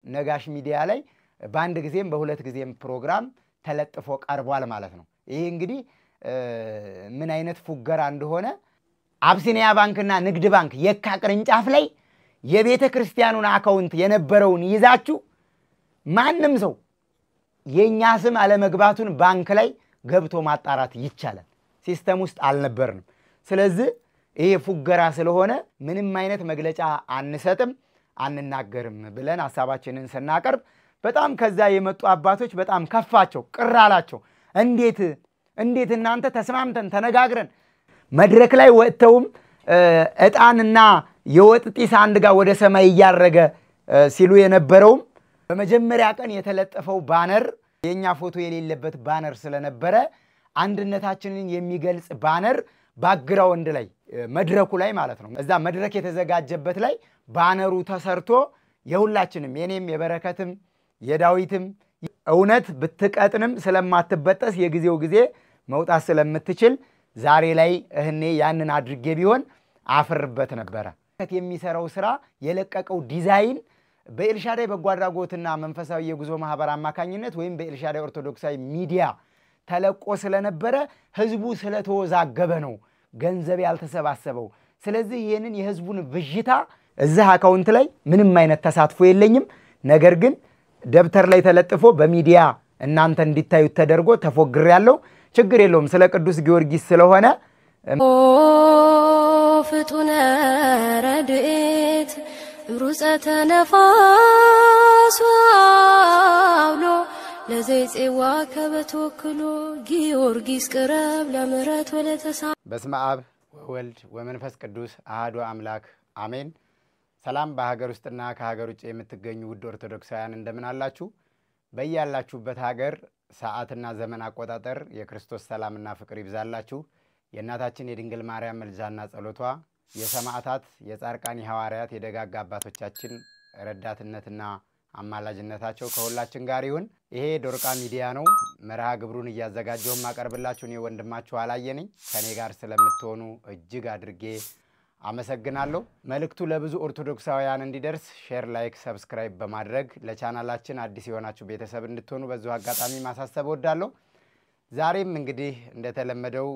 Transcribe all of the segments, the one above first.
ነጋሽ ሚዲያ ላይ በአንድ ጊዜም በሁለት ጊዜም ፕሮግራም ተለጥፎ ቀርቧል ማለት ነው። ይሄ እንግዲህ ምን አይነት ፉገራ እንደሆነ አብሲኒያ ባንክና ንግድ ባንክ የካ ቅርንጫፍ ላይ የቤተ ክርስቲያኑን አካውንት የነበረውን ይዛችሁ ማንም ሰው የኛ ስም አለመግባቱን ባንክ ላይ ገብቶ ማጣራት ይቻላል። ሲስተም ውስጥ አልነበርንም። ስለዚህ ይሄ ፉገራ ስለሆነ ምንም አይነት መግለጫ አንሰጥም አንናገርም ብለን ሐሳባችንን ስናቀርብ በጣም ከዛ የመጡ አባቶች በጣም ከፋቸው ቅራላቸው። እንዴት እናንተ ተስማምተን ተነጋግረን መድረክ ላይ ወጥተውም እጣንና የወጥ ጢስ አንድ ጋር ወደ ሰማይ ያያረገ ሲሉ የነበረውም በመጀመሪያ ቀን የተለጠፈው ባነር የኛ ፎቶ የሌለበት ባነር ስለነበረ አንድነታችንን የሚገልጽ ባነር ባክግራውንድ ላይ መድረኩ ላይ ማለት ነው እዛ መድረክ የተዘጋጀበት ላይ ባነሩ ተሰርቶ የሁላችንም የኔም የበረከትም የዳዊትም እውነት ብትቀጥንም ስለማትበጠስ የጊዜው ጊዜ መውጣት ስለምትችል ዛሬ ላይ እህኔ ያንን አድርጌ ቢሆን አፍርበት ነበር። የሚሰራው ስራ የለቀቀው ዲዛይን በኤልሻዳይ በጓድራጎትና መንፈሳዊ የጉዞ ማህበር አማካኝነት ወይም በኤልሻዳይ ኦርቶዶክሳዊ ሚዲያ ተለቆ ስለነበረ ህዝቡ ስለተወዛገበ ነው ገንዘብ ያልተሰባሰበው። ስለዚህ ይሄንን የህዝቡን ብዥታ እዛ አካውንት ላይ ምንም አይነት ተሳትፎ የለኝም። ነገር ግን ደብተር ላይ ተለጥፎ በሚዲያ እናንተ እንዲታዩት ተደርጎ ተፎግር ያለው ችግር የለውም። ስለ ቅዱስ ጊዮርጊስ ስለሆነ ፍጡነ ረድኤት ሩፀተ ነፋስ አውሎ ለዘይጼዋ ከበተወክሎ ጊዮርጊስ ቅረብ ለምሕረት ወለተሳ በስመ አብ ወወልድ ወመንፈስ ቅዱስ አሐዱ አምላክ አሜን። ሰላም በሀገር ውስጥና ከሀገር ውጭ የምትገኙ ውድ ኦርቶዶክሳውያን እንደምን አላችሁ? በእያላችሁበት ሀገር ሰዓትና ዘመን አቆጣጠር የክርስቶስ ሰላምና ፍቅር ይብዛላችሁ። የእናታችን የድንግል ማርያም መልጃና ጸሎቷ የሰማዕታት የጻድቃን ሐዋርያት የደጋጋ አባቶቻችን ረዳትነትና አማላጅነታቸው ከሁላችን ጋር ይሁን። ይሄ ዶርቃ ሚዲያ ነው። መርሃ ግብሩን እያዘጋጀው ማቀርብላችሁ ነው ወንድማችሁ አላየነኝ። ከኔ ጋር ስለምትሆኑ እጅግ አድርጌ አመሰግናለሁ። መልእክቱ ለብዙ ኦርቶዶክሳውያን እንዲደርስ ሼር፣ ላይክ፣ ሰብስክራይብ በማድረግ ለቻናላችን አዲስ የሆናችሁ ቤተሰብ እንድትሆኑ በዚሁ አጋጣሚ ማሳሰብ ወዳለሁ። ዛሬም እንግዲህ እንደተለመደው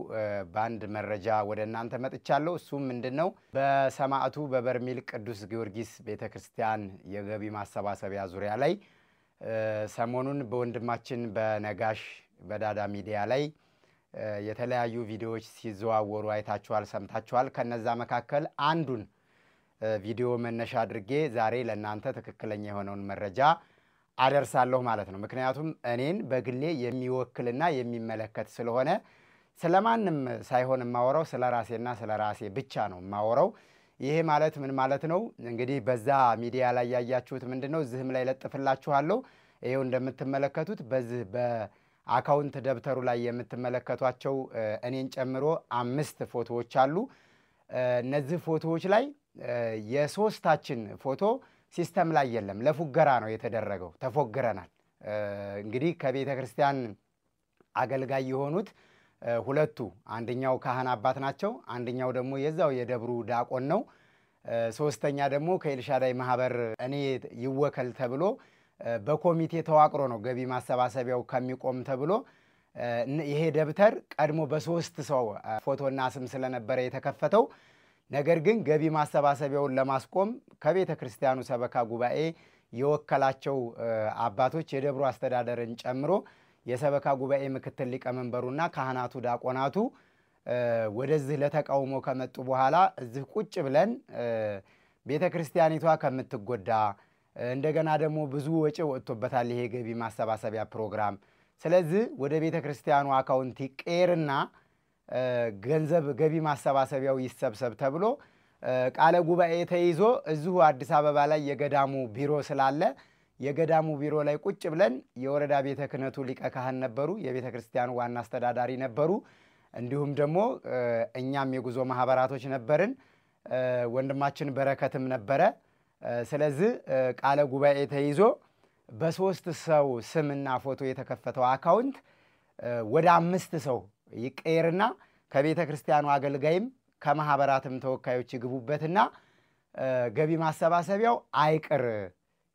ባንድ መረጃ ወደ እናንተ መጥቻለሁ። እሱም ምንድነው? በሰማዕቱ በበርሜል ቅዱስ ጊዮርጊስ ቤተክርስቲያን የገቢ ማሰባሰቢያ ዙሪያ ላይ ሰሞኑን በወንድማችን በነጋሽ በዳዳ ሚዲያ ላይ የተለያዩ ቪዲዮዎች ሲዘዋወሩ አይታችኋል ሰምታችኋል። ከነዛ መካከል አንዱን ቪዲዮ መነሻ አድርጌ ዛሬ ለእናንተ ትክክለኛ የሆነውን መረጃ አደርሳለሁ ማለት ነው። ምክንያቱም እኔን በግሌ የሚወክልና የሚመለከት ስለሆነ ስለማንም ሳይሆን ማወራው ስለራሴና ስለራሴ ብቻ ነው ማወራው። ይሄ ማለት ምን ማለት ነው? እንግዲህ በዛ ሚዲያ ላይ ያያችሁት ምንድነው? እዚህም ላይ ለጥፍላችኋለሁ። ይሄው እንደምትመለከቱት በዚህ በአካውንት ደብተሩ ላይ የምትመለከቷቸው እኔን ጨምሮ 5 ፎቶዎች አሉ። እነዚህ ፎቶዎች ላይ የሶስታችን ፎቶ ሲስተም ላይ የለም። ለፉገራ ነው የተደረገው። ተፎግረናል። እንግዲህ ከቤተ ክርስቲያን አገልጋይ የሆኑት ሁለቱ አንደኛው ካህን አባት ናቸው። አንደኛው ደግሞ የዛው የደብሩ ዲያቆን ነው። ሶስተኛ ደግሞ ከኤልሻዳይ ማህበር እኔ ይወከል ተብሎ በኮሚቴ ተዋቅሮ ነው ገቢ ማሰባሰቢያው ከሚቆም ተብሎ ይሄ ደብተር ቀድሞ በ3 ሰው ፎቶና ስም ስለነበረ የተከፈተው። ነገር ግን ገቢ ማሰባሰቢያውን ለማስቆም ከቤተ ክርስቲያኑ ሰበካ ጉባኤ የወከላቸው አባቶች የደብሩ አስተዳደርን ጨምሮ የሰበካ ጉባኤ ምክትል ሊቀመንበሩና ካህናቱ ዲያቆናቱ ወደዚህ ለተቃውሞ ከመጡ በኋላ እዚህ ቁጭ ብለን ቤተ ክርስቲያኒቷ ከምትጎዳ እንደገና ደግሞ ብዙ ወጪ ወጥቶበታል ይሄ ገቢ ማሰባሰቢያ ፕሮግራም። ስለዚህ ወደ ቤተ ክርስቲያኑ አካውንት ይቀርና ገንዘብ ገቢ ማሰባሰቢያው ይሰብሰብ ተብሎ ቃለ ጉባኤ ተይዞ እዚሁ አዲስ አበባ ላይ የገዳሙ ቢሮ ስላለ የገዳሙ ቢሮ ላይ ቁጭ ብለን የወረዳ ቤተ ክህነቱ ሊቀ ካህን ነበሩ፣ የቤተ ክርስቲያኑ ዋና አስተዳዳሪ ነበሩ፣ እንዲሁም ደግሞ እኛም የጉዞ ማህበራቶች ነበርን፣ ወንድማችን በረከትም ነበረ። ስለዚህ ቃለ ጉባኤ ተይዞ በ3 ሰው ስምና ፎቶ የተከፈተው አካውንት ወደ 5 ሰው ይቀየርና ከቤተ ክርስቲያኑ አገልጋይም ከማህበራትም ተወካዮች ይግቡበትና ገቢ ማሰባሰቢያው አይቅር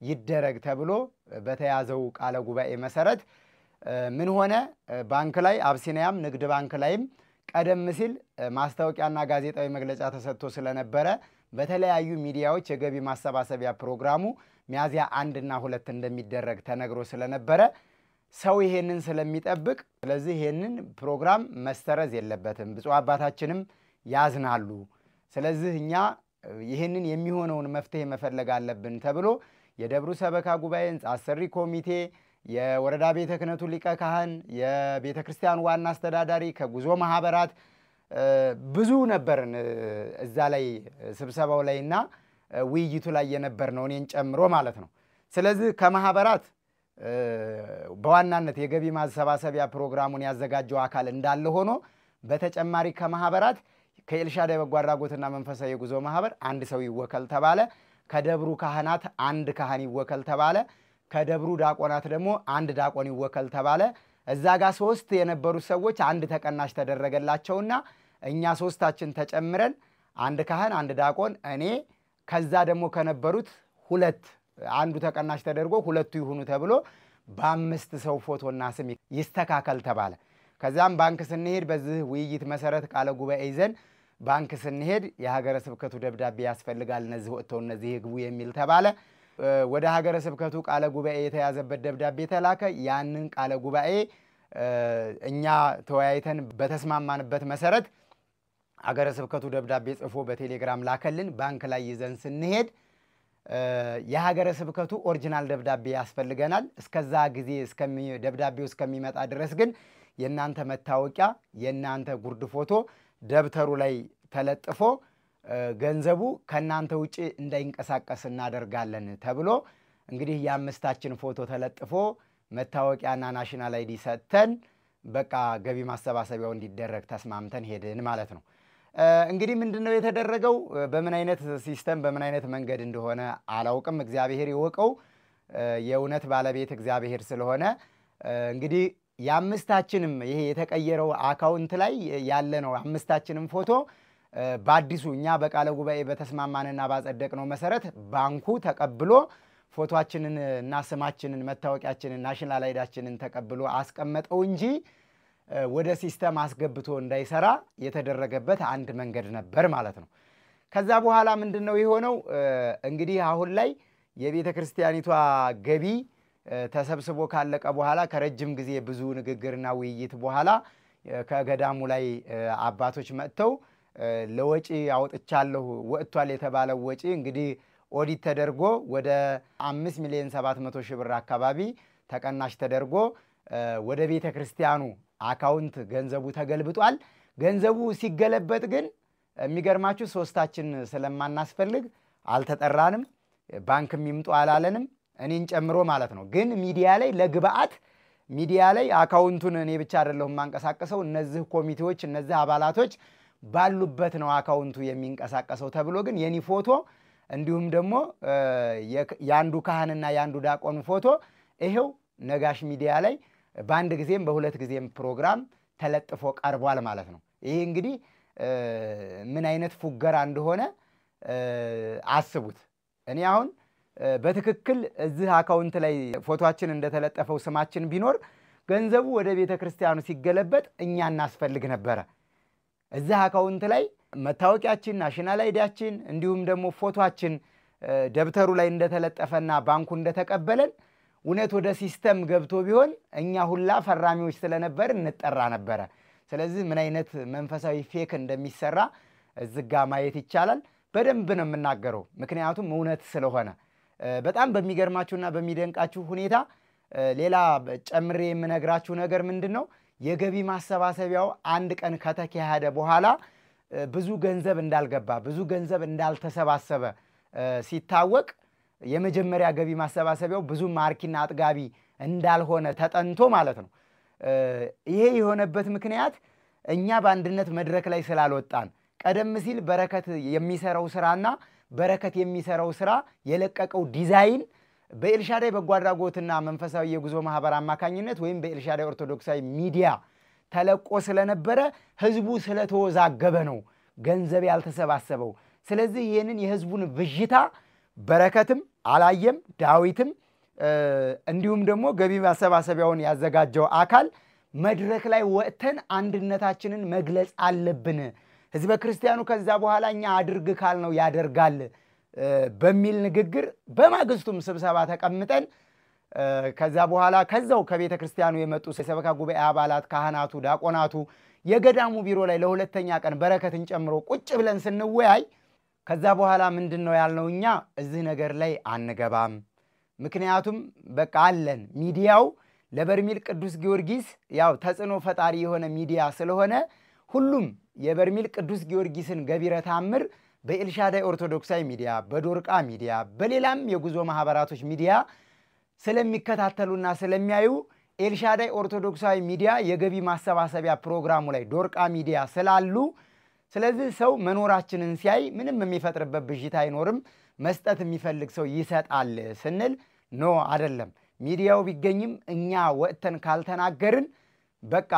ይደረግ ተብሎ በተያዘው ቃለ ጉባኤ መሰረት ምን ሆነ? ባንክ ላይ አብሲኒያም ንግድ ባንክ ላይም ቀደም ሲል ማስታወቂያና ጋዜጣዊ መግለጫ ተሰጥቶ ስለነበረ በተለያዩ ሚዲያዎች የገቢ ማሰባሰቢያ ፕሮግራሙ ሚያዝያ 1 እና 2 እንደሚደረግ ተነግሮ ስለነበረ ሰው ይሄንን ስለሚጠብቅ ስለዚህ ይሄንን ፕሮግራም መሰረዝ የለበትም፣ ብፁዕ አባታችንም ያዝናሉ። ስለዚህ እኛ ይሄንን የሚሆነውን መፍትሄ መፈለግ አለብን ተብሎ የደብሩ ሰበካ ጉባኤ፣ ሕንጻ አሰሪ ኮሚቴ፣ የወረዳ ቤተ ክህነቱ ሊቀ ካህን፣ የቤተ ክርስቲያን ዋና አስተዳዳሪ፣ ከጉዞ ማህበራት ብዙ ነበርን እዛ ላይ ስብሰባው ላይና ውይይቱ ላይ የነበር ነው እኔን ጨምሮ ማለት ነው። ስለዚህ ከማህበራት በዋናነት የገቢ ማሰባሰቢያ ፕሮግራሙን ያዘጋጀው አካል እንዳለ ሆኖ በተጨማሪ ከማህበራት ከኤልሻዳይ በጎ አድራጎትና መንፈሳዊ የጉዞ ማህበር አንድ ሰው ይወከል ተባለ። ከደብሩ ካህናት አንድ ካህን ይወከል ተባለ። ከደብሩ ዳቆናት ደግሞ አንድ ዳቆን ይወከል ተባለ። እዛ ጋር 3 የነበሩ ሰዎች አንድ ተቀናሽ ተደረገላቸውና እኛ 3ታችን ተጨምረን አንድ ካህን አንድ ዳቆን እኔ ከዛ ደግሞ ከነበሩት 2 አንዱ ተቀናሽ ተደርጎ 2ቱ ይሁኑ ተብሎ በ5 ሰው ፎቶና ስም ይስተካከል ተባለ። ከዛም ባንክ ስንሄድ በዚህ ውይይት መሰረት ቃለ ጉባኤ ይዘን ባንክ ስንሄድ የሀገረ ስብከቱ ደብዳቤ ያስፈልጋል እነዚህ ወጥተው እነዚህ ይግቡ የሚል ተባለ። ወደ ሀገረ ስብከቱ ቃለ ጉባኤ የተያዘበት ደብዳቤ ተላከ። ያንን ቃለ ጉባኤ እኛ ተወያይተን በተስማማንበት መሰረት ሀገረ ስብከቱ ደብዳቤ ጽፎ በቴሌግራም ላከልን። ባንክ ላይ ይዘን ስንሄድ የሀገረ ስብከቱ ኦሪጂናል ደብዳቤ ያስፈልገናል፣ እስከዛ ጊዜ ደብዳቤው እስከሚመጣ ድረስ ግን የናንተ መታወቂያ የናንተ ጉርድ ፎቶ ደብተሩ ላይ ተለጥፎ ገንዘቡ ከናንተ ውጪ እንዳይንቀሳቀስ እናደርጋለን ተብሎ እንግዲህ የ5ታችን ፎቶ ተለጥፎ መታወቂያና ናሽናል አይዲ ሰጥተን በቃ ገቢ ማሰባሰቢያው እንዲደረግ ተስማምተን ሄድን ማለት ነው። እንግዲህ ምንድነው የተደረገው? በምን አይነት ሲስተም በምን አይነት መንገድ እንደሆነ አላውቅም፣ እግዚአብሔር ይወቀው። የእውነት ባለቤት እግዚአብሔር ስለሆነ እንግዲህ የ5ታችንም ይሄ የተቀየረው አካውንት ላይ ያለ ነው 5ታችንም ፎቶ በአዲሱ እኛ በቃለ ጉባኤ በተስማማንና ባጸደቅነው መሰረት ባንኩ ተቀብሎ ፎቶአችንን እና ስማችንን መታወቂያችንን ናሽናል አይዳችንን ተቀብሎ አስቀመጠው እንጂ ወደ ሲስተም አስገብቶ እንዳይሰራ የተደረገበት አንድ መንገድ ነበር ማለት ነው። ከዛ በኋላ ምንድነው የሆነው? እንግዲህ አሁን ላይ የቤተ ክርስቲያኒቷ ገቢ ተሰብስቦ ካለቀ በኋላ ከረጅም ጊዜ ብዙ ንግግርና ውይይት በኋላ ከገዳሙ ላይ አባቶች መጥተው ለወጪ አውጥቻለሁ ወጥቷል የተባለው ወጪ እንግዲህ ኦዲት ተደርጎ ወደ 5,700,000 ብር አካባቢ ተቀናሽ ተደርጎ ወደ ቤተ ክርስቲያኑ አካውንት ገንዘቡ ተገልብጧል። ገንዘቡ ሲገለበጥ ግን የሚገርማችሁ 3ታችን ስለማናስፈልግ አልተጠራንም፣ ባንክም ይምጡ አላለንም፣ እኔን ጨምሮ ማለት ነው። ግን ሚዲያ ላይ ለግብአት ሚዲያ ላይ አካውንቱን እኔ ብቻ አይደለሁም ማንቀሳቀሰው፣ እነዚህ ኮሚቴዎች እነዚህ አባላቶች ባሉበት ነው አካውንቱ የሚንቀሳቀሰው ተብሎ ግን የኔ ፎቶ እንዲሁም ደግሞ ያንዱ ካህንና ያንዱ ዳቆን ፎቶ ይሄው ነጋሽ ሚዲያ ላይ በአንድ ጊዜም በሁለት ጊዜም ፕሮግራም ተለጥፎ ቀርቧል ማለት ነው። ይሄ እንግዲህ ምን አይነት ፉገራ እንደሆነ አስቡት። እኔ አሁን በትክክል እዚህ አካውንት ላይ ፎቶአችን እንደተለጠፈው ስማችን ቢኖር ገንዘቡ ወደ ቤተ ክርስቲያኑ ሲገለበጥ እኛ እናስፈልግ ነበር። እዚህ አካውንት ላይ መታወቂያችን ናሽናል አይዲያችን እንዲሁም ደግሞ ፎቶአችን ደብተሩ ላይ እንደተለጠፈና ባንኩ እንደተቀበለን እውነት ወደ ሲስተም ገብቶ ቢሆን እኛ ሁላ ፈራሚዎች ስለነበር እንጠራ ነበር። ስለዚህ ምን አይነት መንፈሳዊ ፌክ እንደሚሰራ እዝጋ ማየት ይቻላል። በደንብ ነው የምናገረው ምክንያቱም እውነት ስለሆነ። በጣም በሚገርማችሁና በሚደንቃችሁ ሁኔታ ሌላ ጨምሬ የምነግራችሁ ነገር ምንድነው? የገቢ ማሰባሰቢያው አንድ ቀን ከተካሄደ በኋላ ብዙ ገንዘብ እንዳልገባ ብዙ ገንዘብ እንዳልተሰባሰበ ሲታወቅ የመጀመሪያ ገቢ ማሰባሰቢያው ብዙ ማርኪና አጥጋቢ እንዳልሆነ ተጠንቶ ማለት ነው። ይሄ የሆነበት ምክንያት እኛ በአንድነት መድረክ ላይ ስላልወጣን ቀደም ሲል በረከት የሚሰራው ስራና በረከት የሚሰራው ስራ የለቀቀው ዲዛይን በኤልሻዳይ በጎ አድራጎትና መንፈሳዊ የጉዞ ማህበር አማካኝነት ወይም በኤልሻዳይ ኦርቶዶክሳዊ ሚዲያ ተለቆ ስለነበረ ህዝቡ ስለተወዛገበ ነው ገንዘብ ያልተሰባሰበው። ስለዚህ ይሄንን የህዝቡን ብዥታ በረከትም አላየም። ዳዊትም እንዲሁም ደግሞ ገቢ ማሰባሰቢያውን ያዘጋጀው አካል መድረክ ላይ ወጥተን አንድነታችንን መግለጽ አለብን፣ ህዝበ ክርስቲያኑ ከዛ በኋላ እኛ አድርግ ካልነው ያደርጋል በሚል ንግግር በማግስቱም ስብሰባ ተቀምጠን ከዛ በኋላ ከዛው ከቤተ ክርስቲያኑ የመጡ የሰበካ ጉባኤ አባላት፣ ካህናቱ፣ ዲያቆናቱ የገዳሙ ቢሮ ላይ ለሁለተኛ ቀን በረከትን ጨምሮ ቁጭ ብለን ስንወያይ ከዛ በኋላ ምንድነው ያልነው? እኛ እዚህ ነገር ላይ አንገባም። ምክንያቱም በቃ አለን ሚዲያው ለበርሜል ቅዱስ ጊዮርጊስ ያው ተጽዕኖ ፈጣሪ የሆነ ሚዲያ ስለሆነ ሁሉም የበርሜል ቅዱስ ጊዮርጊስን ገቢረ ተአምር በኤልሻዳይ ኦርቶዶክሳዊ ሚዲያ፣ በዶርቃ ሚዲያ፣ በሌላም የጉዞ ማህበራቶች ሚዲያ ስለሚከታተሉና ስለሚያዩ ኤልሻዳይ ኦርቶዶክሳዊ ሚዲያ የገቢ ማሰባሰቢያ ፕሮግራሙ ላይ ዶርቃ ሚዲያ ስላሉ ስለዚህ ሰው መኖራችንን ሲያይ ምንም የሚፈጥርበት ብዥታ አይኖርም፣ መስጠት የሚፈልግ ሰው ይሰጣል ስንል ኖ አይደለም፣ ሚዲያው ቢገኝም እኛ ወጥተን ካልተናገርን በቃ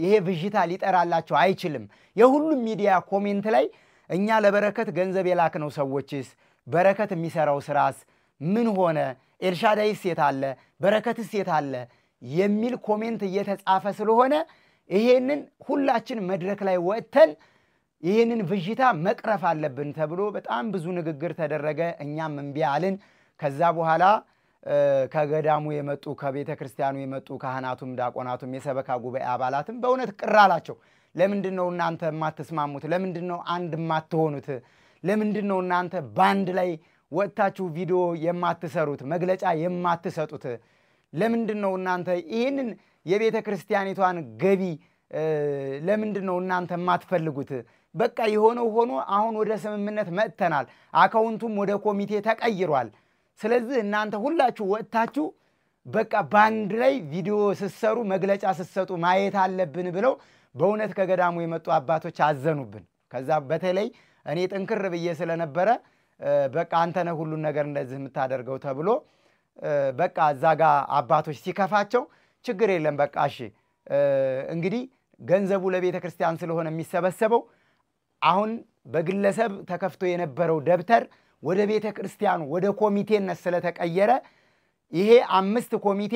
ይሄ ብዥታ ሊጠራላቸው አይችልም። የሁሉም ሚዲያ ኮሜንት ላይ እኛ ለበረከት ገንዘብ የላክነው ሰዎችስ በረከት የሚሰራው ስራስ ምን ሆነ? ኤልሻዳይስ የት አለ? በረከትስ የት አለ? የሚል ኮሜንት እየተጻፈ ስለሆነ ይሄንን ሁላችን መድረክ ላይ ወጥተን ይሄንን ብዥታ መቅረፍ አለብን ተብሎ በጣም ብዙ ንግግር ተደረገ። እኛም እምቢ አልን። ከዛ በኋላ ከገዳሙ የመጡ ከቤተ ክርስቲያኑ የመጡ ካህናቱም ዲያቆናቱም የሰበካ ጉባኤ አባላትም በእውነት ቅር አላቸው። ለምንድነው እናንተ የማትስማሙት? ለምንድነው አንድ የማትሆኑት? ለምንድነው እናንተ ባንድ ላይ ወጥታችሁ ቪዲዮ የማትሰሩት? መግለጫ የማትሰጡት? ለምንድነው እናንተ ይሄንን የቤተ ክርስቲያኒቷን ገቢ ለምንድነው እናንተ የማትፈልጉት? በቃ የሆነው ሆኖ አሁን ወደ ስምምነት መጥተናል። አካውንቱም ወደ ኮሚቴ ተቀይሯል። ስለዚህ እናንተ ሁላችሁ ወጥታችሁ በቃ ባንድ ላይ ቪዲዮ ስትሰሩ መግለጫ ስትሰጡ ማየት አለብን ብለው በእውነት ከገዳሙ የመጡ አባቶች አዘኑብን። ከዛ በተለይ እኔ ጥንክር ብዬ ስለነበረ በቃ አንተ ነህ ሁሉን ነገር እንደዚህ የምታደርገው ተብሎ በቃ እዛ ጋር አባቶች ሲከፋቸው ችግር የለም በቃ እሺ እንግዲህ ገንዘቡ ለቤተ ክርስቲያን ስለሆነ የሚሰበሰበው አሁን በግለሰብ ተከፍቶ የነበረው ደብተር ወደ ቤተ ክርስቲያኑ ወደ ኮሚቴነት ስለተቀየረ ይሄ 5 ኮሚቴ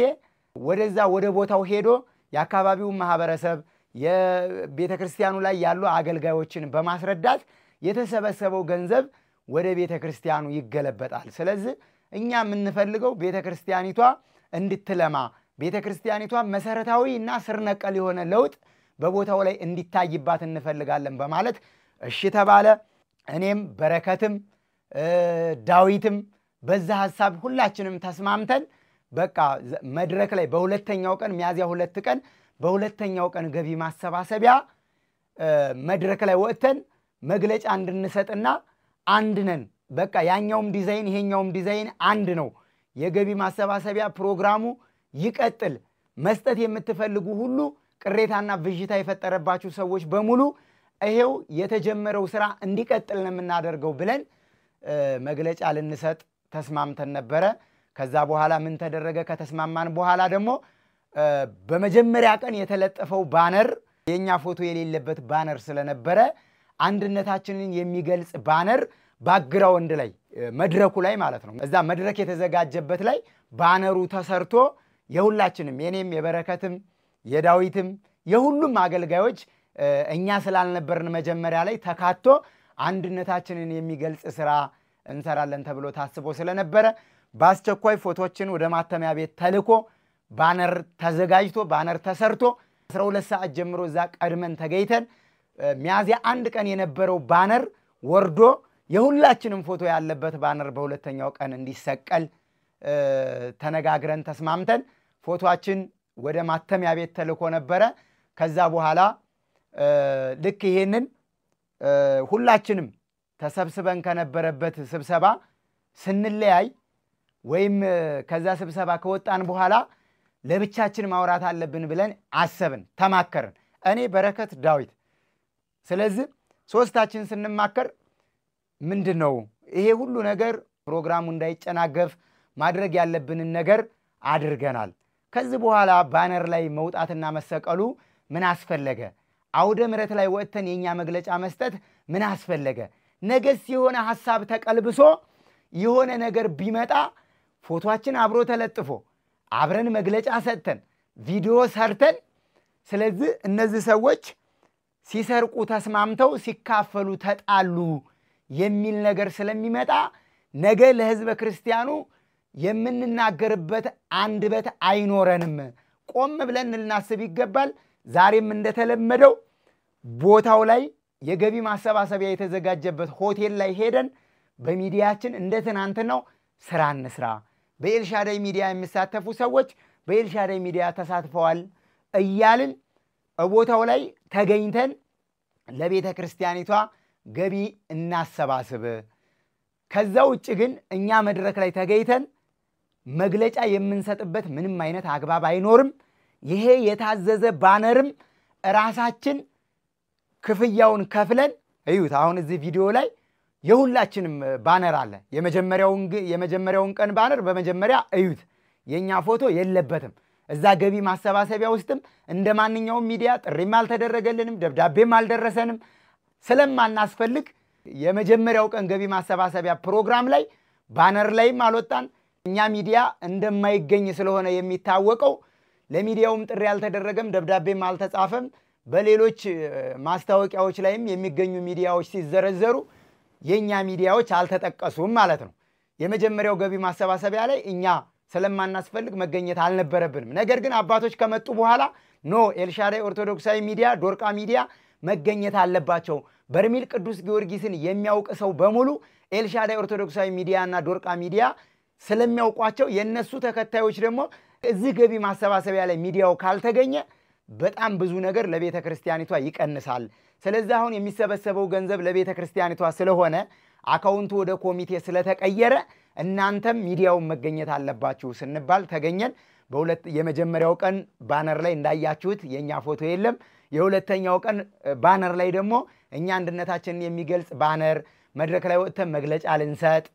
ወደዛ ወደ ቦታው ሄዶ የአካባቢው ማህበረሰብ የቤተ ክርስቲያኑ ላይ ያሉ አገልጋዮችን በማስረዳት የተሰበሰበው ገንዘብ ወደ ቤተ ክርስቲያኑ ይገለበጣል። ስለዚህ እኛ የምንፈልገው ቤተ ክርስቲያኒቷ እንድትለማ ቤተ ክርስቲያኒቷ መሰረታዊ እና ስር ነቀል የሆነ ለውጥ በቦታው ላይ እንዲታይባት እንፈልጋለን በማለት እሺ ተባለ። እኔም በረከትም ዳዊትም በዛ ሐሳብ ሁላችንም ተስማምተን በቃ መድረክ ላይ በሁለተኛው ቀን ሚያዝያ 2 ቀን በሁለተኛው ቀን ገቢ ማሰባሰቢያ መድረክ ላይ ወጥተን መግለጫ እንድንሰጥና አንድ ነን በቃ ያኛውም ዲዛይን ይሄኛውም ዲዛይን አንድ ነው፣ የገቢ ማሰባሰቢያ ፕሮግራሙ ይቀጥል፣ መስጠት የምትፈልጉ ሁሉ ቅሬታና ብዥታ የፈጠረባችሁ ሰዎች በሙሉ ይሄው የተጀመረው ስራ እንዲቀጥል ነው የምናደርገው ብለን መግለጫ ልንሰጥ ተስማምተን ነበረ። ከዛ በኋላ ምን ተደረገ? ከተስማማን በኋላ ደግሞ በመጀመሪያ ቀን የተለጠፈው ባነር የኛ ፎቶ የሌለበት ባነር ስለነበረ አንድነታችንን የሚገልጽ ባነር ባክግራውንድ ላይ መድረኩ ላይ ማለት ነው እዛ መድረክ የተዘጋጀበት ላይ ባነሩ ተሰርቶ የሁላችንም የኔም የበረከትም የዳዊትም የሁሉም አገልጋዮች እኛ ስላልነበርን መጀመሪያ ላይ ተካቶ አንድነታችንን የሚገልጽ ስራ እንሰራለን ተብሎ ታስቦ ስለነበረ በአስቸኳይ ፎቶችን ወደ ማተሚያ ቤት ተልኮ ባነር ተዘጋጅቶ ባነር ተሰርቶ 12 ሰዓት ጀምሮ እዛ ቀድመን ተገይተን ሚያዝያ 1 ቀን የነበረው ባነር ወርዶ የሁላችንም ፎቶ ያለበት ባነር በሁለተኛው ቀን እንዲሰቀል ተነጋግረን ተስማምተን ፎቶአችን ወደ ማተሚያ ቤት ተልኮ ነበረ። ከዛ በኋላ ልክ ይሄንን ሁላችንም ተሰብስበን ከነበረበት ስብሰባ ስንለያይ ወይም ከዛ ስብሰባ ከወጣን በኋላ ለብቻችን ማውራት አለብን ብለን አሰብን፣ ተማከርን። እኔ በረከት ዳዊት። ስለዚህ ሶስታችን ስንማከር ምንድነው ይሄ ሁሉ ነገር ፕሮግራሙ እንዳይጨናገፍ ማድረግ ያለብንን ነገር አድርገናል። ከዚህ በኋላ ባነር ላይ መውጣትና መሰቀሉ ምን አስፈለገ? አውደ ምሕረት ላይ ወጥተን የኛ መግለጫ መስጠት ምን አስፈለገ? ነገስ የሆነ ሐሳብ ተቀልብሶ የሆነ ነገር ቢመጣ ፎቶአችን አብሮ ተለጥፎ አብረን መግለጫ ሰጥተን ቪዲዮ ሰርተን ስለዚህ እነዚህ ሰዎች ሲሰርቁ ተስማምተው ሲካፈሉ ተጣሉ የሚል ነገር ስለሚመጣ ነገ ለህዝበ ክርስቲያኑ የምንናገርበት አንደበት አይኖረንም ቆም ብለን ልናስብ ይገባል ዛሬም እንደተለመደው ቦታው ላይ የገቢ ማሰባሰቢያ የተዘጋጀበት ሆቴል ላይ ሄደን በሚዲያችን እንደተናንተናው ስራ እንስራ በኤልሻዳይ ሚዲያ የሚሳተፉ ሰዎች በኤልሻዳይ ሚዲያ ተሳትፈዋል እያልን ቦታው ላይ ተገኝተን ለቤተ ክርስቲያኒቷ ገቢ እናሰባስብ ከዛው ውጭ ግን እኛ መድረክ ላይ ተገኝተን መግለጫ የምንሰጥበት ምንም አይነት አግባብ አይኖርም ይሄ የታዘዘ ባነርም ራሳችን ክፍያውን ከፍለን እዩት አሁን እዚህ ቪዲዮ ላይ የሁላችንም ባነር አለ የመጀመሪያውን ቀን ባነር በመጀመሪያ እዩት የኛ ፎቶ የለበትም እዛ ገቢ ማሰባሰቢያ ውስጥም እንደማንኛውም ሚዲያ ጥሪም አልተደረገልንም ደብዳቤም አልደረሰንም ስለማናስፈልግ የመጀመሪያው ቀን ገቢ ማሰባሰቢያ ፕሮግራም ላይ ባነር ላይም አልወጣን እኛ ሚዲያ እንደማይገኝ ስለሆነ የሚታወቀው ለሚዲያውም ጥሪ ያልተደረገም ደብዳቤም አልተጻፈም በሌሎች ማስታወቂያዎች ላይም የሚገኙ ሚዲያዎች ሲዘረዘሩ የኛ ሚዲያዎች አልተጠቀሱም ማለት ነው የመጀመሪያው ገቢ ማሰባሰቢያ ላይ እኛ ስለማናስፈልግ መገኘት አልነበረብንም ነገር ግን አባቶች ከመጡ በኋላ ኖ ኤልሻዳይ ኦርቶዶክሳዊ ሚዲያ ዶርቃ ሚዲያ መገኘት አለባቸው በርሜል ቅዱስ ጊዮርጊስን የሚያውቅ ሰው በሙሉ ኤልሻዳይ ኦርቶዶክሳዊ ሚዲያና ዶርቃ ሚዲያ ስለሚያውቋቸው የነሱ ተከታዮች ደግሞ እዚህ ገቢ ማሰባሰቢያ ላይ ሚዲያው ካልተገኘ በጣም ብዙ ነገር ለቤተ ክርስቲያኒቷ ይቀንሳል ስለዚህ አሁን የሚሰበሰበው ገንዘብ ለቤተ ክርስቲያኒቷ ስለሆነ አካውንቱ ወደ ኮሚቴ ስለተቀየረ እናንተም ሚዲያው መገኘት አለባችሁ ስንባል ተገኘን በሁለት የመጀመሪያው ቀን ባነር ላይ እንዳያችሁት የኛ ፎቶ የለም የሁለተኛው ቀን ባነር ላይ ደግሞ እኛ አንድነታችንን የሚገልጽ ባነር መድረክ ላይ ወጥተን መግለጫ ልንሰጥ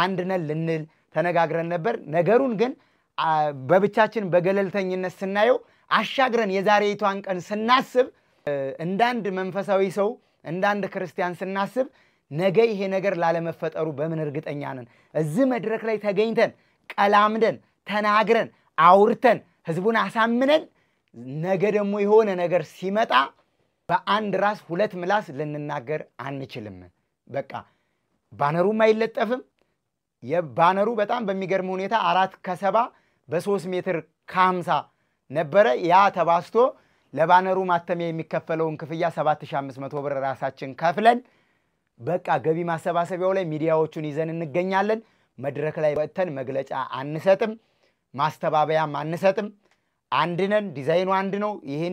አንድነን ልንል ተነጋግረን ነበር ነገሩን ግን በብቻችን በገለልተኝነት ስናየው አሻግረን የዛሬይቷን ቀን ስናስብ እንዳንድ መንፈሳዊ ሰው እንዳንድ ክርስቲያን ስናስብ ነገ ይሄ ነገር ላለመፈጠሩ በምን እርግጠኛ ነን እዚህ መድረክ ላይ ተገኝተን ቀላምደን ተናግረን አውርተን ህዝቡን አሳምነን ነገ ደግሞ የሆነ ነገር ሲመጣ በአንድ ራስ ሁለት ምላስ ልንናገር አንችልም በቃ ባነሩም አይለጠፍም የባነሩ በጣም በሚገርም ሁኔታ 4 ከ7 በ3 ሜትር ከ50 ነበረ ያ ተባስቶ ለባነሩ ማተሚያ የሚከፈለውን ክፍያ 7500 ብር ራሳችን ከፍለን በቃ ገቢ ማሰባሰቢያው ላይ ሚዲያዎቹን ይዘን እንገኛለን መድረክ ላይ ወጥተን መግለጫ አንሰጥም ማስተባበያም አንሰጥም አንድነን ዲዛይኑ አንድ ነው ይሄ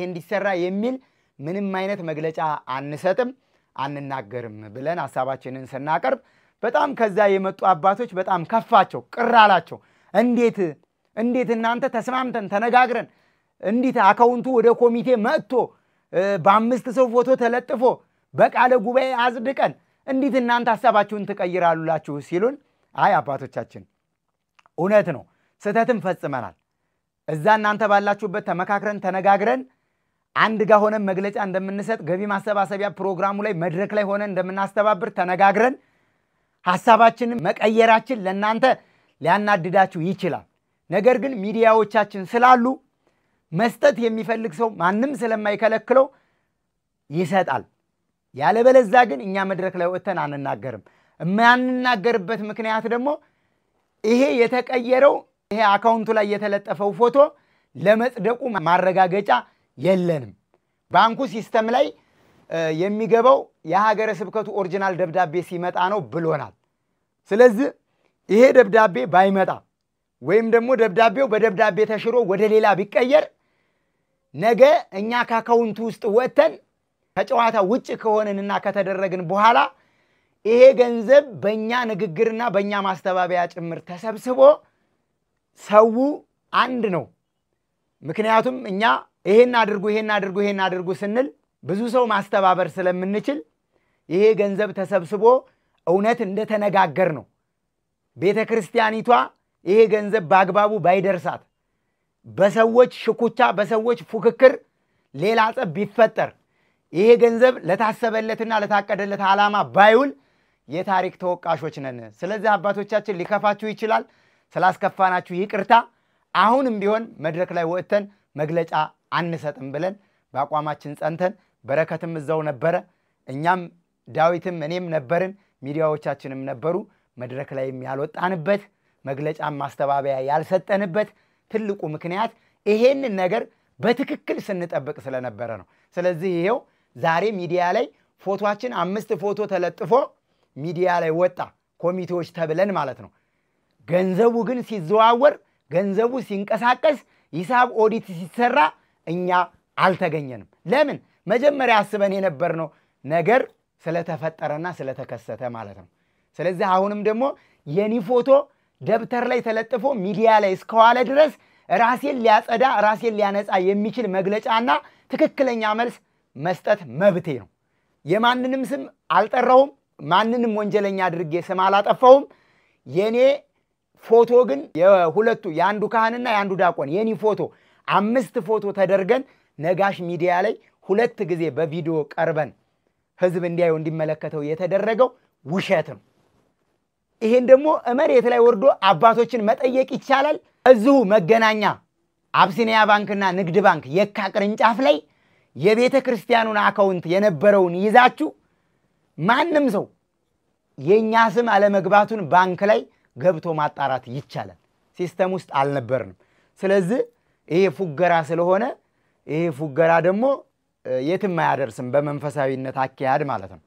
እንዲሰራ የሚል ምንም አይነት መግለጫ አንሰጥም አንናገርም ብለን ሐሳባችንን ስናቀርብ በጣም ከዛ የመጡ አባቶች በጣም ከፋቸው ቅራላቸው እንዴት እናንተ ተስማምተን ተነጋግረን እንዴት አካውንቱ ወደ ኮሚቴ መጥቶ በአምስት ሰው ፎቶ ተለጥፎ በቃለ ጉባኤ አጽድቀን እንዴት እናንተ ሐሳባችሁን ትቀይራሉላችሁ ሲሉን አይ አባቶቻችን እውነት ነው ስተትም ፈጽመናል እዛ እናንተ ባላችሁበት ተመካክረን ተነጋግረን አንድ ጋር ሆነን መግለጫ እንደምንሰጥ ገቢ ማሰባሰቢያ ፕሮግራሙ ላይ መድረክ ላይ ሆነን እንደምናስተባብር ተነጋግረን ሐሳባችንን መቀየራችን ለእናንተ ሊያናድዳችሁ ይችላል ነገር ግን ሚዲያዎቻችን ስላሉ መስጠት የሚፈልግ ሰው ማንም ስለማይከለክለው ይሰጣል ያለበለዛ ግን እኛ መድረክ ላይ ወጥተን አንናገርም የማንናገርበት ምክንያት ደግሞ ይሄ የተቀየረው ይሄ አካውንቱ ላይ የተለጠፈው ፎቶ ለመጽደቁ ማረጋገጫ የለንም ባንኩ ሲስተም ላይ የሚገባው የሀገረ ስብከቱ ኦሪጂናል ደብዳቤ ሲመጣ ነው ብሎናል ስለዚህ ይሄ ደብዳቤ ባይመጣ ወይም ደግሞ ደብዳቤው በደብዳቤ ተሽሮ ወደ ሌላ ቢቀየር ነገ እኛ ከአካውንቱ ውስጥ ወጥተን ከጨዋታ ውጭ ከሆነንና ከተደረግን በኋላ ይሄ ገንዘብ በእኛ ንግግርና በእኛ ማስተባበያ ጭምር ተሰብስቦ ሰው አንድ ነው ምክንያቱም እኛ ይሄን አድርጉ ስንል ብዙ ሰው ማስተባበር ስለምንችል ይሄ ገንዘብ ተሰብስቦ እውነት እንደተነጋገር ነው ቤተክርስቲያኒቷ ይሄ ገንዘብ በአግባቡ ባይደርሳት በሰዎች ሽኩቻ በሰዎች ፉክክር ሌላ ጸብ ቢፈጠር ይሄ ገንዘብ ለታሰበለትና ለታቀደለት ዓላማ ባይውል የታሪክ ተወቃሾች ነን። ስለዚህ አባቶቻችን ሊከፋችሁ ይችላል፣ ስላስከፋናችሁ ይቅርታ። አሁንም ቢሆን መድረክ ላይ ወጥተን መግለጫ አንሰጥም ብለን በአቋማችን ጸንተን በረከትም እዛው ነበረ፣ እኛም ዳዊትም እኔም ነበርን፣ ሚዲያዎቻችንም ነበሩ። መድረክ ላይም ያልወጣንበት መግለጫም ማስተባበያ ያልሰጠንበት ትልቁ ምክንያት ይሄንን ነገር በትክክል ስንጠብቅ ስለነበረ ነው። ስለዚህ ይሄው ዛሬ ሚዲያ ላይ ፎቶአችን 5 ፎቶ ተለጥፎ ሚዲያ ላይ ወጣ፣ ኮሚቴዎች ተብለን ማለት ነው። ገንዘቡ ግን ሲዘዋወር፣ ገንዘቡ ሲንቀሳቀስ፣ ሂሳብ ኦዲት ሲሰራ እኛ አልተገኘንም። ለምን? መጀመሪያ አስበን የነበርነው ነገር ስለተፈጠረና ስለተከሰተ ማለት ነው። ስለዚህ አሁንም ደግሞ የኒ ፎቶ ደብተር ላይ ተለጥፎ ሚዲያ ላይ እስከዋለ ድረስ ራሴን ሊያጸዳ ራሴን ሊያነጻ የሚችል መግለጫና ትክክለኛ መልስ መስጠት መብቴ ነው። የማንንም ስም አልጠራውም፣ ማንንም ወንጀለኛ አድርጌ ስም አላጠፋውም። የኔ ፎቶ ግን የሁለቱ የአንዱ ካህንና የአንዱ ዲያቆን የኔ ፎቶ 5 ፎቶ ተደርገን ነጋሽ ሚዲያ ላይ 2 ጊዜ በቪዲዮ ቀርበን ህዝብ እንዲያዩ እንዲመለከተው የተደረገው ውሸት ነው። ይሄን ደግሞ መሬት ላይ ወርዶ አባቶችን መጠየቅ ይቻላል። እዚሁ መገናኛ አብሲኒያ ባንክና ንግድ ባንክ የካ ቅርንጫፍ ላይ የቤተ ክርስቲያኑን አካውንት የነበረውን ይዛችሁ ማንም ሰው የኛ ስም አለመግባቱን ባንክ ላይ ገብቶ ማጣራት ይቻላል። ሲስተም ውስጥ አልነበርንም። ስለዚህ ይሄ ፉገራ ስለሆነ ይሄ ፉገራ ደግሞ የትም አያደርስም በመንፈሳዊነት አኪያድ ማለት ነው።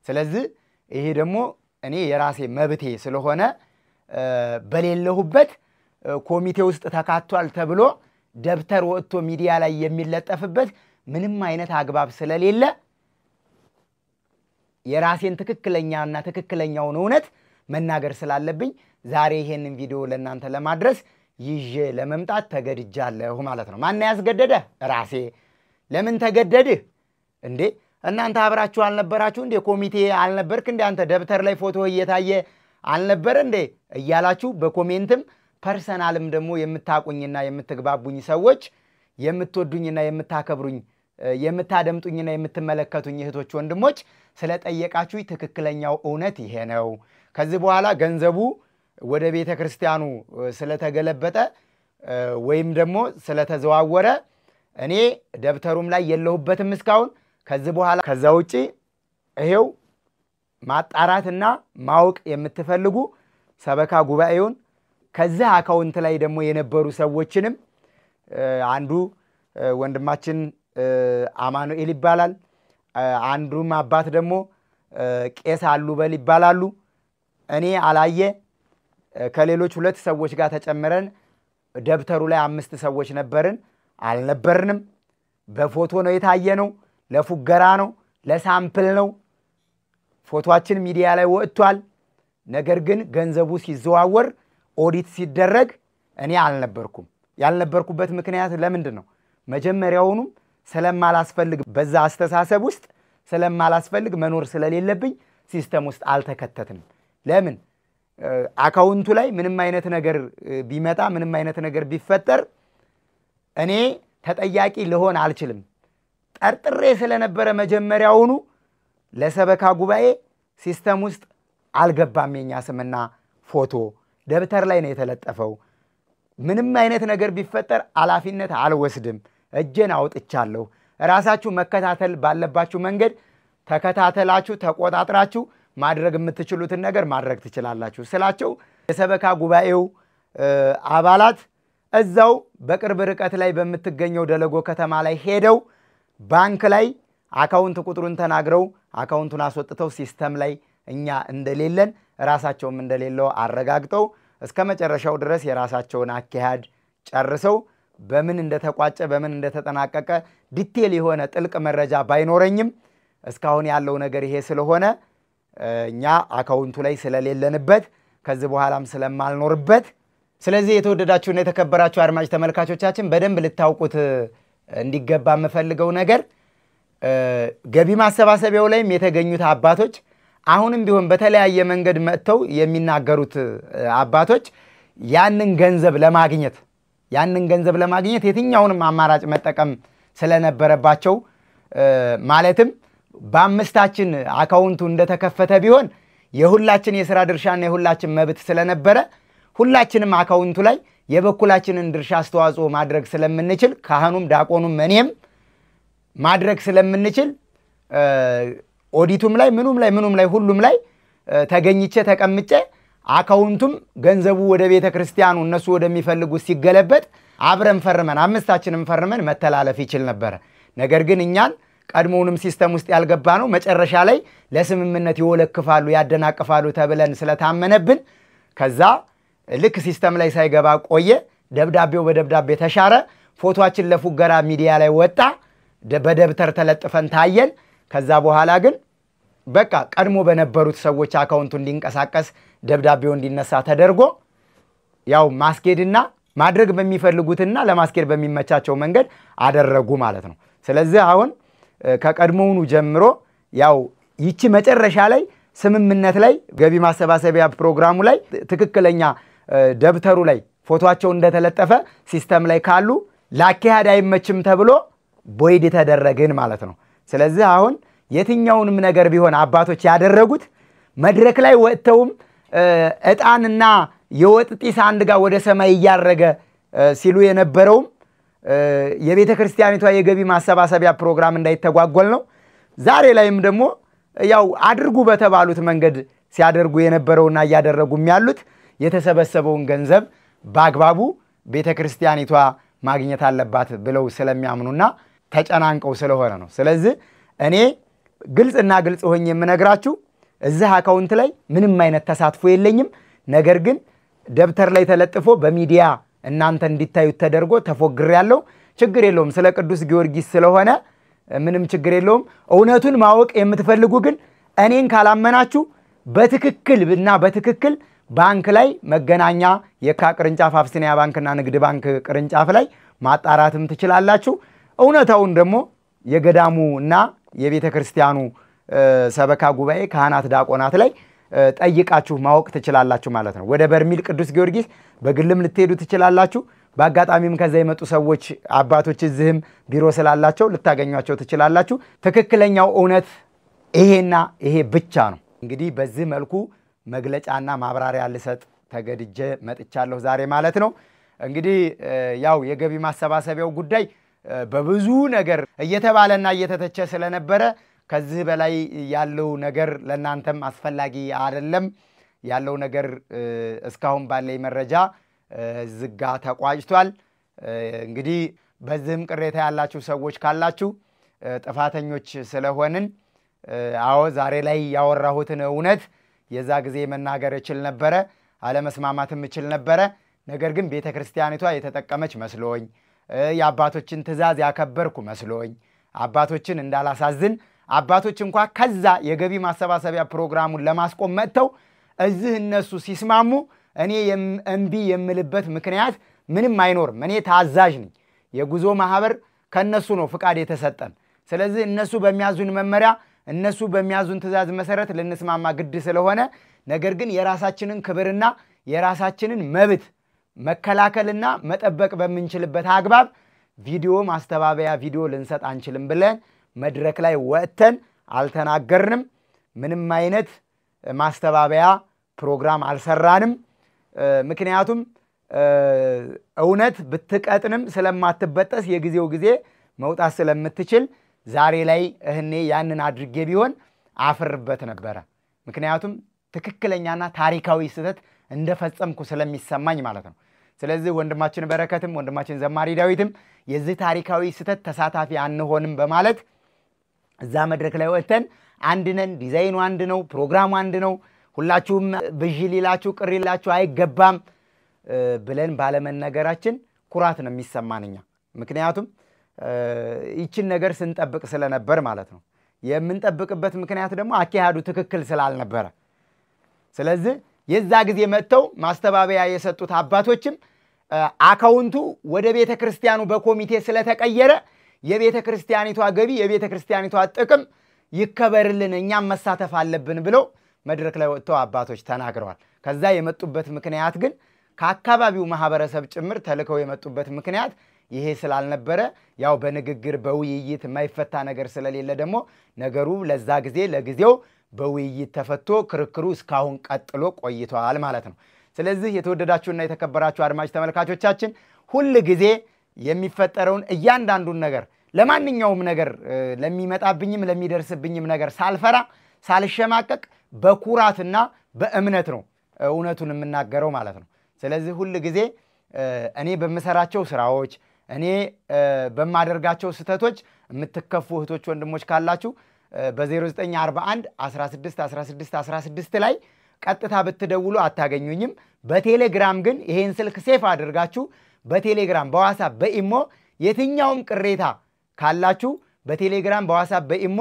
ስለዚህ ይሄ ደግሞ እኔ የራሴ መብቴ ስለሆነ በሌለሁበት ኮሚቴ ውስጥ ተካቷል ተብሎ ደብተር ወጥቶ ሚዲያ ላይ የሚለጠፍበት ምንም አይነት አግባብ ስለሌለ የራሴን ትክክለኛና ትክክለኛውን እውነት መናገር ስላለብኝ ዛሬ ይሄንን ቪዲዮ ለእናንተ ለማድረስ ይዤ ለመምጣት ተገድጃለሁ ማለት ነው። ማን ያስገደደ? ራሴ። ለምን ተገደድህ እንዴ? እናንተ አብራችሁ አልነበራችሁ እንዴ? ኮሚቴ አልነበርክ እንዴ? አንተ ደብተር ላይ ፎቶ እየታየ አልነበር እንዴ? እያላችሁ በኮሜንትም ፐርሰናልም ደግሞ የምታቁኝና የምትግባቡኝ ሰዎች የምትወዱኝና የምታከብሩኝ የምታደምጡኝና የምትመለከቱኝ እህቶች ወንድሞች ስለጠየቃችሁ ትክክለኛው እውነት ይሄ ነው። ከዚህ በኋላ ገንዘቡ ወደ ቤተ ክርስቲያኑ ስለተገለበጠ ወይም ደግሞ ስለተዘዋወረ እኔ ደብተሩም ላይ የለሁበትም እስካሁን። ከዚህ በኋላ ከዛ ውጪ ይሄው ማጣራትና ማወቅ የምትፈልጉ ሰበካ ጉባኤውን ከዚህ አካውንት ላይ ደግሞ የነበሩ ሰዎችንም አንዱ ወንድማችን አማኑኤል ይባላል፣ አንዱም አባት ደግሞ ቄስ አሉበል ይባላሉ። እኔ አላየ ከሌሎች 2 ሰዎች ጋር ተጨምረን ደብተሩ ላይ 5 ሰዎች ነበርን። አልነበርንም። በፎቶ ነው የታየነው። ለፉገራ ነው፣ ለሳምፕል ነው። ፎቶአችን ሚዲያ ላይ ወጥቷል። ነገር ግን ገንዘቡ ሲዘዋወር ኦዲት ሲደረግ እኔ አልነበርኩም። ያልነበርኩበት ምክንያት ለምንድን ነው? መጀመሪያውኑም ስለማላስፈልግ በዛ አስተሳሰብ ውስጥ ስለማላስፈልግ መኖር ስለሌለብኝ ሲስተም ውስጥ አልተከተትንም። ለምን? አካውንቱ ላይ ምንም አይነት ነገር ቢመጣ ምንም አይነት ነገር ቢፈጠር እኔ ተጠያቂ ልሆን አልችልም። ጠርጥሬ ስለነበረ መጀመሪያውኑ ለሰበካ ጉባኤ ሲስተም ውስጥ አልገባም። የኛ ስምና ፎቶ ደብተር ላይ ነው የተለጠፈው። ምንም አይነት ነገር ቢፈጠር ኃላፊነት አልወስድም። እጄን አውጥቻለሁ። ራሳችሁ መከታተል ባለባችሁ መንገድ ተከታተላችሁ ተቆጣጥራችሁ ማድረግ የምትችሉትን ነገር ማድረግ ትችላላችሁ ስላቸው የሰበካ ጉባኤው አባላት እዛው በቅርብ ርቀት ላይ በምትገኘው ደለጎ ከተማ ላይ ሄደው ባንክ ላይ አካውንት ቁጥሩን ተናግረው አካውንቱን አስወጥተው ሲስተም ላይ እኛ እንደሌለን ራሳቸውም እንደሌለው አረጋግጠው እስከ መጨረሻው ድረስ የራሳቸውን አካሄድ ጨርሰው በምን እንደተቋጨ በምን እንደተጠናቀቀ ዲቴል የሆነ ጥልቅ መረጃ ባይኖረኝም እስካሁን ያለው ነገር ይሄ ስለሆነ እኛ አካውንቱ ላይ ስለሌለንበት ከዚህ በኋላም ስለማልኖርበት ስለዚህ የተወደዳችሁና የተከበራችሁ አድማጭ ተመልካቾቻችን በደንብ ልታውቁት እንዲገባ የምፈልገው ነገር ገቢ ማሰባሰቢያው ላይም የተገኙት አባቶች አሁንም ቢሆን በተለያየ መንገድ መጥተው የሚናገሩት አባቶች ያንን ገንዘብ ለማግኘት የትኛውንም አማራጭ መጠቀም ስለነበረባቸው ማለትም በአምስታችን አካውንቱ እንደተከፈተ ቢሆን የሁላችን የሥራ ድርሻና የሁላችን መብት ስለነበረ ሁላችንም አካውንቱ ላይ የበኩላችንን ድርሻ አስተዋጽኦ ማድረግ ስለምንችል ካህኑም ዳቆኑም እኔም ማድረግ ስለምንችል ኦዲቱም ላይ ምኑም ላይ ሁሉም ላይ ተገኝቼ ተቀምጬ አካውንቱም ገንዘቡ ወደ ቤተ ክርስቲያኑ እነሱ ወደሚፈልጉት ሲገለበጥ አብረን ፈርመን አምስታችንም ፈርመን መተላለፍ ይችል ነበር። ነገር ግን እኛን ቀድሞውንም ሲስተም ውስጥ ያልገባ ነው መጨረሻ ላይ ለስምምነት ይወለክፋሉ ያደናቅፋሉ ተብለን ስለታመነብን ከዛ ልክ ሲስተም ላይ ሳይገባ ቆየ። ደብዳቤው በደብዳቤ ተሻረ። ፎቶአችን ለፉገራ ሚዲያ ላይ ወጣ። በደብተር ተለጥፈን ታየን። ከዛ በኋላ ግን በቃ ቀድሞ በነበሩት ሰዎች አካውንቱ እንዲንቀሳቀስ ደብዳቤው እንዲነሳ ተደርጎ ያው ማስኬድና ማድረግ በሚፈልጉትና ለማስኬድ በሚመቻቸው መንገድ አደረጉ ማለት ነው። ስለዚህ አሁን ከቀድሞውኑ ጀምሮ ያው ይቺ መጨረሻ ላይ ስምምነት ላይ ገቢ ማሰባሰቢያ ፕሮግራሙ ላይ ትክክለኛ ደብተሩ ላይ ፎቶአቸው እንደተለጠፈ ሲስተም ላይ ካሉ ላኪያድ አይመችም ተብሎ ቦይድ ተደረገን ማለት ነው። ስለዚህ አሁን የትኛውንም ነገር ቢሆን አባቶች ያደረጉት መድረክ ላይ ወጥተውም እጣንና የወጥ ጢስ አንድ ጋር ወደ ሰማይ ያያረገ ሲሉ የነበረውም የቤተ ክርስቲያኒቷ የገቢ ማሰባሰቢያ ፕሮግራም እንዳይተጓጎል ነው። ዛሬ ላይም ደግሞ ያው አድርጉ በተባሉት መንገድ ሲያደርጉ የነበረውና ያደረጉም ያሉት የተሰበሰበውን ገንዘብ በአግባቡ ቤተ ክርስቲያኒቷ ማግኘት አለባት ብለው ስለሚያምኑና ተጨናንቀው ስለሆነ ነው። ስለዚህ እኔ ግልጽና ግልጽ ሆኜ የምነግራችሁ እዚህ አካውንት ላይ ምንም አይነት ተሳትፎ የለኝም። ነገር ግን ደብተር ላይ ተለጥፎ በሚዲያ እናንተ እንዲታዩት ተደርጎ ተፎግር ያለው ችግር የለውም። ስለ ቅዱስ ጊዮርጊስ ስለሆነ ምንም ችግር የለውም። እውነቱን ማወቅ የምትፈልጉ ግን እኔን ካላመናችሁ በትክክል ባንክ ላይ መገናኛ የካ ቅርንጫፍ አብሲኒያ ባንክና ንግድ ባንክ ቅርንጫፍ ላይ ማጣራትም ትችላላችሁ። እውነታውን ደግሞ የገዳሙና የቤተ ክርስቲያኑ ሰበካ ጉባኤ ካህናት ዳቆናት ላይ ጠይቃችሁ ማወቅ ትችላላችሁ ማለት ነው። ወደ በርሚል ቅዱስ ጊዮርጊስ በግልም ልትሄዱ ትችላላችሁ። በአጋጣሚም ከዛ የመጡ ሰዎች አባቶች እዚህም ቢሮ ስላላቸው ልታገኟቸው ትችላላችሁ። ትክክለኛው እውነት ይሄና ይሄ ብቻ ነው። እንግዲህ በዚህ መልኩ መግለጫና ማብራሪያ ልሰጥ ተገድጄ መጥቻለሁ ዛሬ ማለት ነው። እንግዲህ ያው የገቢ ማሰባሰቢያው ጉዳይ በብዙ ነገር እየተባለና እየተተቸ ስለነበረ ከዚህ በላይ ያለው ነገር ለናንተም አስፈላጊ አይደለም። ያለው ነገር እስካሁን ባለኝ መረጃ ዝጋ ተቋጭቷል። እንግዲህ በዚህም ቅሬታ ያላችሁ ሰዎች ካላችሁ ጥፋተኞች ስለሆንን አዎ ዛሬ ላይ ያወራሁትን እውነት የዛ ጊዜ መናገር እችል ነበረ፣ አለመስማማትም እችል ነበረ። ነገር ግን ቤተ ክርስቲያኒቷ የተጠቀመች መስሎኝ የአባቶችን ትእዛዝ ያከበርኩ መስሎኝ አባቶችን እንዳላሳዝን አባቶች እንኳን ከዛ የገቢ ማሰባሰቢያ ፕሮግራሙን ለማስቆም መጥተው እዚህ እነሱ ሲስማሙ እኔ እምቢ የምልበት ምክንያት ምንም አይኖርም። እኔ ታዛዥ ነኝ። የጉዞ ማህበር ከነሱ ነው ፍቃድ የተሰጠን። ስለዚህ እነሱ በሚያዙን መመሪያ እነሱ በሚያዙን ትእዛዝ መሰረት ልንስማማ ግድ ስለሆነ ነገር ግን የራሳችንን ክብርና የራሳችንን መብት መከላከልና መጠበቅ በመንችልበት አግባብ ቪዲዮ ማስተባበያ ቪዲዮ ልንሰጥ አንችልም ብለን መድረክ ላይ ወጥተን አልተናገርንም። ምንም አይነት ማስተባበያ ፕሮግራም አልሰራንም። ምክንያቱም እውነት ብትቀጥንም ስለማትበጠስ የጊዜው ጊዜ መውጣት ስለምትችል ዛሬ ላይ እህኔ ያንን አድርጌ ቢሆን አፍርበት ነበር። ምክንያቱም ትክክለኛና ታሪካዊ ስህተት እንደፈጸምኩ ስለሚሰማኝ ማለት ነው። ስለዚህ ወንድማችን በረከትም ወንድማችን ዘማሪ ዳዊትም የዚህ ታሪካዊ ስህተት ተሳታፊ አንሆንም በማለት እዛ መድረክ ላይ ወጥተን አንድ ነን፣ ዲዛይኑ አንድ ነው፣ ፕሮግራሙ አንድ ነው፣ ሁላችሁም ብዥ ሊላችሁ ቅር ሊላችሁ አይገባም ብለን ባለመነገራችን ኩራት ነው የሚሰማንኛ። ምክንያቱም ይችን ነገር ስንጠብቅ ስለነበር ማለት ነው። የምንጠብቅበት ምክንያት ደግሞ አካሄዱ ትክክል ስላልነበረ ስለዚህ የዛ ጊዜ መጥተው ማስተባበያ የሰጡት አባቶችም አካውንቱ ወደ ቤተ ክርስቲያኑ በኮሚቴ ስለተቀየረ የቤተ ክርስቲያኒቷ ገቢ የቤተ ክርስቲያኒቷ ጥቅም ይከበርልን እኛም መሳተፍ አለብን ብለው መድረክ ላይ ወጥተው አባቶች ተናግረዋል። ከዛ የመጡበት ምክንያት ግን ከአካባቢው ማህበረሰብ ጭምር ተልከው የመጡበት ምክንያት ይሄ ስላልነበረ ያው በንግግር በውይይት የማይፈታ ነገር ስለሌለ ደግሞ ነገሩ ለዛ ጊዜ ለጊዜው በውይይት ተፈቶ ክርክሩ እስካሁን ቀጥሎ ቆይቷል ማለት ነው። ስለዚህ የተወደዳችሁና የተከበራችሁ አድማጭ ተመልካቾቻችን ሁሉ ጊዜ የሚፈጠረውን እያንዳንዱን ነገር ለማንኛውም ነገር ለሚመጣብኝም ለሚደርስብኝም ነገር ሳልፈራ ሳልሸማቀቅ በኩራትና በእምነት ነው እውነቱን የምናገረው ማለት ነው። ስለዚህ ሁሉ ጊዜ እኔ በመሰራቸው ስራዎች እኔ በማደርጋቸው ስተቶች የምትከፉ እህቶች ወንድሞች ካላችሁ በ0941 16 16 16 ላይ ቀጥታ ብትደውሉ አታገኙኝም። በቴሌግራም ግን ይሄን ስልክ ሴፍ አድርጋችሁ በቴሌግራም በዋትስአፕ በኢሞ የትኛውም ቅሬታ ካላችሁ በቴሌግራም በዋትስአፕ በኢሞ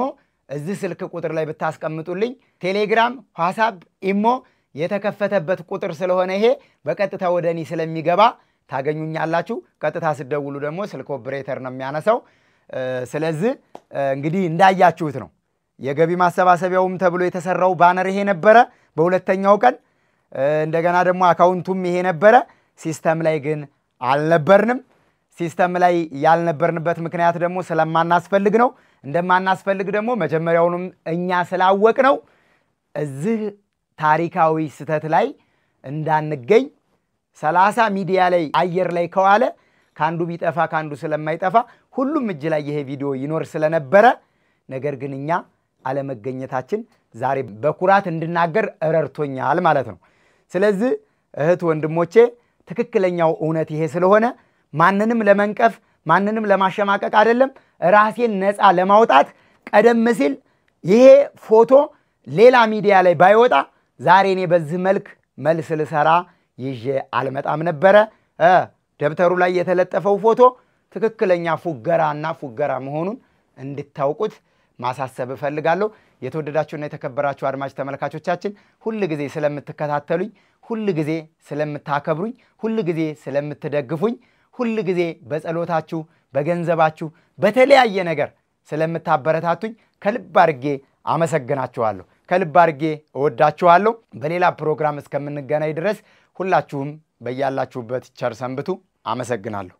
እዚህ ስልክ ቁጥር ላይ ብታስቀምጡልኝ ቴሌግራም ዋትስአፕ ኢሞ የተከፈተበት ቁጥር ስለሆነ ይሄ በቀጥታ ወደኔ ስለሚገባ ታገኙኛላችሁ። ቀጥታ ሲደውሉ ደግሞ ስልክ ኦፕሬተር ነው የሚያነሳው። ስለዚህ እንግዲህ እንዳያችሁት ነው የገቢ ማሰባሰቢያውም ተብሎ የተሰራው ባነር ይሄ ነበረ በሁለተኛው ቀን። እንደገና ደግሞ አካውንቱም ይሄ ነበረ። ሲስተም ላይ ግን አልነበርንም። ሲስተም ላይ ያልነበርንበት ምክንያት ደግሞ ስለማናስፈልግ ነው። እንደማናስፈልግ ደግሞ መጀመሪያውንም እኛ ስላወቅ ነው እዚህ ታሪካዊ ስተት ላይ እንዳንገኝ 30 ሚዲያ ላይ አየር ላይ ከዋለ ካንዱ ቢጠፋ ካንዱ ስለማይጠፋ ሁሉም እጅ ላይ ይሄ ቪዲዮ ይኖር ስለነበረ ነገር ግን እኛ አለመገኘታችን ዛሬ በኩራት እንድናገር ረድቶኛል ማለት ነው። ስለዚህ እህት ወንድሞቼ ትክክለኛው እውነት ይሄ ስለሆነ ማንንም ለመንቀፍ ማንንም ለማሸማቀቅ አይደለም ራሴን ነፃ ለማውጣት ቀደም ሲል ይሄ ፎቶ ሌላ ሚዲያ ላይ ባይወጣ ዛሬ እኔ በዚህ መልስ ልሰራ ይዤ አልመጣም ነበረ። ደብተሩ ላይ የተለጠፈው ፎቶ ትክክለኛ ፉገራ መሆኑን እንድታውቁት ማሳሰብ እፈልጋለሁ። የተወደዳችሁና የተከበራችሁ አድማጭ ተመልካቾቻችን ሁሉ ጊዜ ስለምትከታተሉኝ ሁሉ ጊዜ ስለምታከብሩኝ ሁሉ ጊዜ ስለምትደግፉኝ ሁሉ ጊዜ በጸሎታችሁ በገንዘባችሁ በተለያየ ነገር ስለምታበረታቱኝ ከልብ አድርጌ አመሰግናችኋለሁ። ከልብ አድርጌ እወዳችኋለሁ። በሌላ ፕሮግራም እስከምንገናኝ ድረስ ሁላችሁም በያላችሁበት ቸር ሰንብቱ። አመሰግናለሁ።